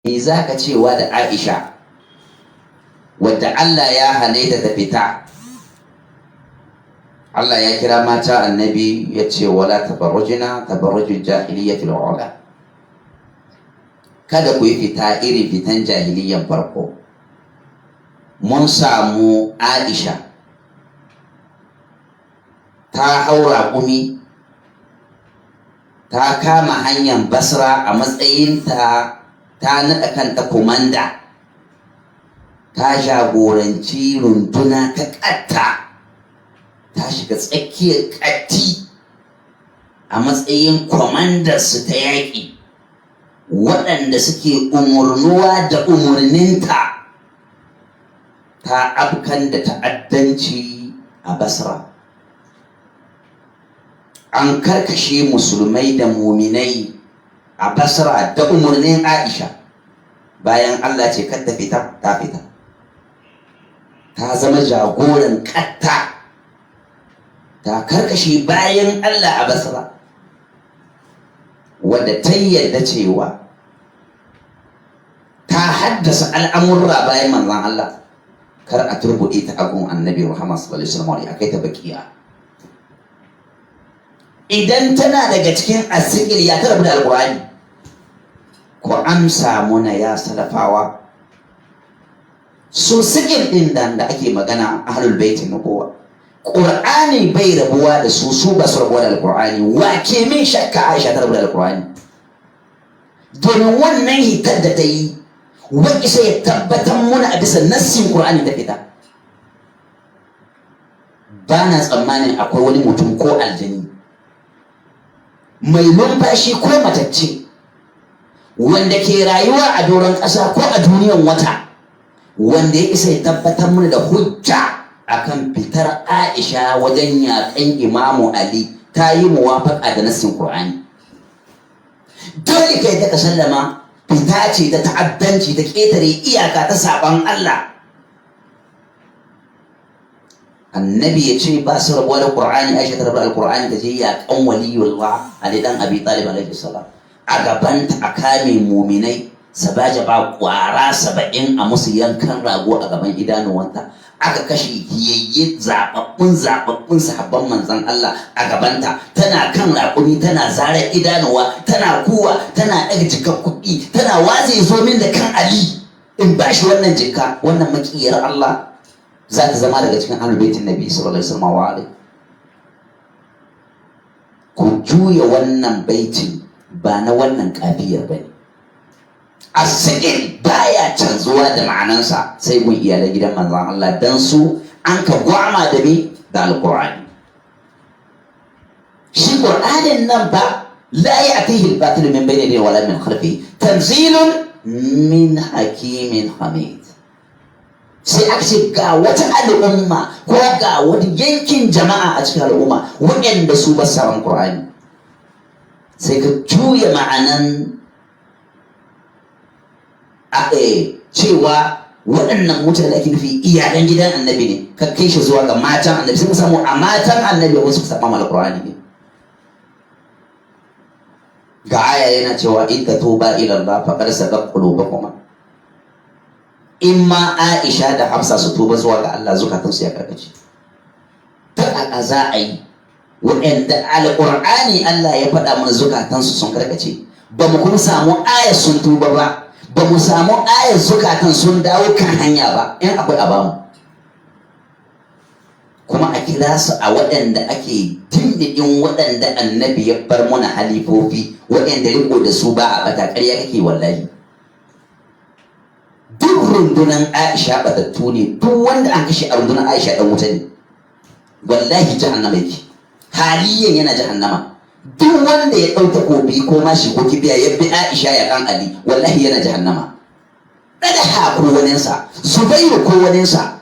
me za ka cewa da Aisha wadda Allah ya halaita ta fita? Allah ya kira mata annabi ya ce wala tabarrujina tabarrujul jahiliyyatil ula, kada ku yi fita irin fitan jahiliyyan farko. Mun samu Aisha ta haura kumi ta kama hanyar Basra a matsayinta ta naɗa kanta komanda, ta jagoranci runduna ta ƙatta, ta shiga tsakiyar ƙatti a matsayin kwamandarsu ta yaƙi, waɗanda suke umurnuwa da umarninta. Ta afkan da ta'addanci a Basra, an karkashe musulmai da muminai a Basra da umarnin Aisha. Bayan Allah ce kar ta fita, ta fita, ta zama jagoran ƙatta, ta karkashe bayan Allah a Basra, wadda ta yarda cewa ta haddasa al'amurra bayan manzan Allah, kar a turbuɗe ta agun annabi Muhammad sallallahu alaihi wasallam a kai ta bakiya. Idan tana daga cikin asikil ya tarbi da alƙur'ani, ku amsa muna ya salafawa. So sikil ɗin da ake magana ahlul baitin nubuwa, ƙur'ani bai rabuwa da su ba su rabuwa da alƙur'ani. Wa ke min shakka Aisha ta rabu da alƙur'ani? Domin wannan hitar da ta yi wani isa ya tabbatar muna a bisa nassin ƙur'ani ta fita. Ba na tsammanin akwai wani mutum ko aljani mai numfashi ko matacce wanda ke rayuwa a doron ƙasa ko a duniyan wata wanda ya isa ya tabbatar mana da hujja akan fitar Aisha wajen yaƙan Imamu Ali ta yi muwafaƙa da nassin Qur'ani. Dole kai ta sallama fita ce ta ta'addanci, ta ƙetare iyaka, ta saban Allah. Annabi ya ce ba su rabuwa da Qur'ani, Aisha ta rabu da Qur'ani ta je yaƙan waliyullah Ali dan Abi Talib alaihi salam. A gabanta a kame muminai sabaja ba kwara 70 a musu yankan rago a gaban idanuwanta. Aka kashe hiyayye zababbun sahabban manzon Allah a gabanta. Tana kan raƙumi, tana zarar idanuwa, tana kuwa, tana ɗaga jikan kuɗi, tana waze zo min da kan Ali in ba shi wannan jika. Wannan makiyar Allah za ta zama daga cikin ahlul baitin Nabi sallallahu alaihi wasallam. Ku juya wannan baitin ba na wannan kafiyar bane. As-sigil baya canzuwa da ma'anansa sai gun iyalan gidan manzon Allah, dan su an ka gwama da me da alqur'ani. Shi qur'anin nan ba la ya'tihi al-batil min bayni yadayhi wala min khalfihi, tanzilun min hakimin hamid. Sai aka ce ga wata al'umma ko ga wani yankin jama'a a cikin al'umma waɗanda su ba saran qur'ani, sai ka juya ma'anan cewa waɗannan mutane da ake nufi iyalan gidan annabi ne, ka kai shi zuwa ga matan annabi. Sai mu samu a matan annabi wasu su saba alqur'ani ne. Ga aya yana cewa in tatuba ila Allah faqad sadat qulubukuma. In ma Aisha da Hafsa su tuba zuwa ga Allah, zukatansu ya karkace. Ta aka za a yi waɗanda alqur'ani Allah ya faɗa mana zukatansu sun karkace, ba mu kuma samu ayar sun tuba ba, ba mu samu ayar zukatan sun dawo kan hanya ba. In akwai a bamu, kuma a kira su a waɗanda ake dindindin waɗanda annabi ya bar muna halifofi waɗanda riko da su ba a bata. Ƙarya kake wallahi. Duk rundunan Aisha batattu ne, duk wanda an kashe a rundunar Aisha ɗan wuta ne. Wallahi jahannama yake, haliyan yana jahannama. Duk wanda ya ɗauka kofi ko mashi ko kibiya ya bi Aisha ya kan Ali, wallahi yana jahannama. Ɗalaha ko waninsa, Zubairu ko waninsa,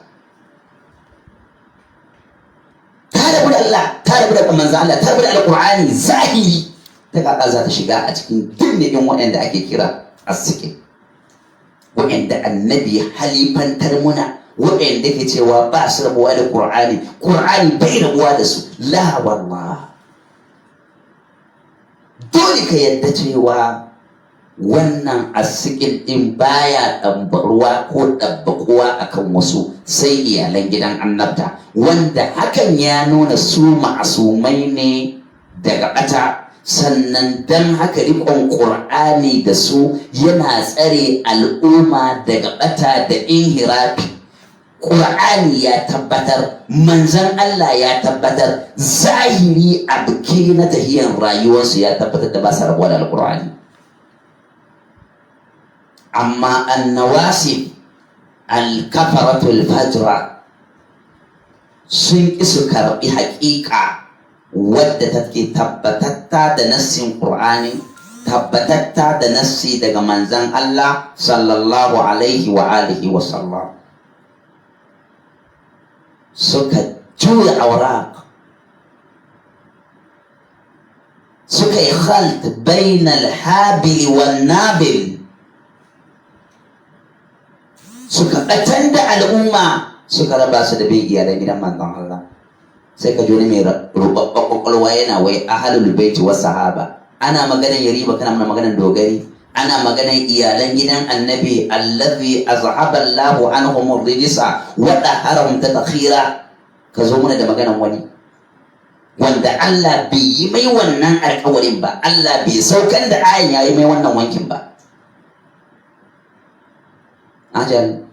ta rabu da Allah, ta rabu da manzan Allah, ta rabu da alƙur'ani zahiri. Ta kaka za ta shiga a cikin dindindin waɗanda ake kira as-sikil, waɗanda annabi halifantar muna, waɗanda ke cewa ba su rabuwa da Qur'ani, Qur'ani bai rabuwa da su. La wallah, dole ka yadda cewa wannan asikin din baya ɗambaruwa ko ɗabbaƙuwa akan wasu sai iyalan gidan annabta, wanda hakan ya nuna su ma'asumai ne daga ɓata. Sannan dan haka riƙon ƙur'ani da su yana tsare al'umma daga ɓata da inhirafi. Ƙur'ani ya tabbatar, manzan Allah ya tabbatar, zahiri a biki na tahiyan rayuwarsu ya tabbatar da ba su rabuwa da alƙur'ani. Amma annawasib alkafaratul fajra sun ƙi su karɓi haƙiƙa wadda take tabbatatta da nassin Qur'ani, tabbatatta da nassi daga manzan Allah sallallahu alaihi wa alihi wa sallam. Suka juya awraq, suka yi khalt bainal habil wan nabil, suka ɓatan da al'umma, suka raba su da begiya da gidan manzon Allah. Sai ka joni mai rubabban kwakwalwa yana wai ahlul baiti wa sahaba. Ana maganan yariba, kana maganan dogari, ana maganan iyalan gidan annabi allazi azhaba Allahu anhum ar-rijsa wa taharahum tatheera. Ka zo mana da maganan wani wanda Allah bai yi mai wannan alƙawarin ba, Allah bai saukan da ayin yayi mai wannan wankin ba. Ajal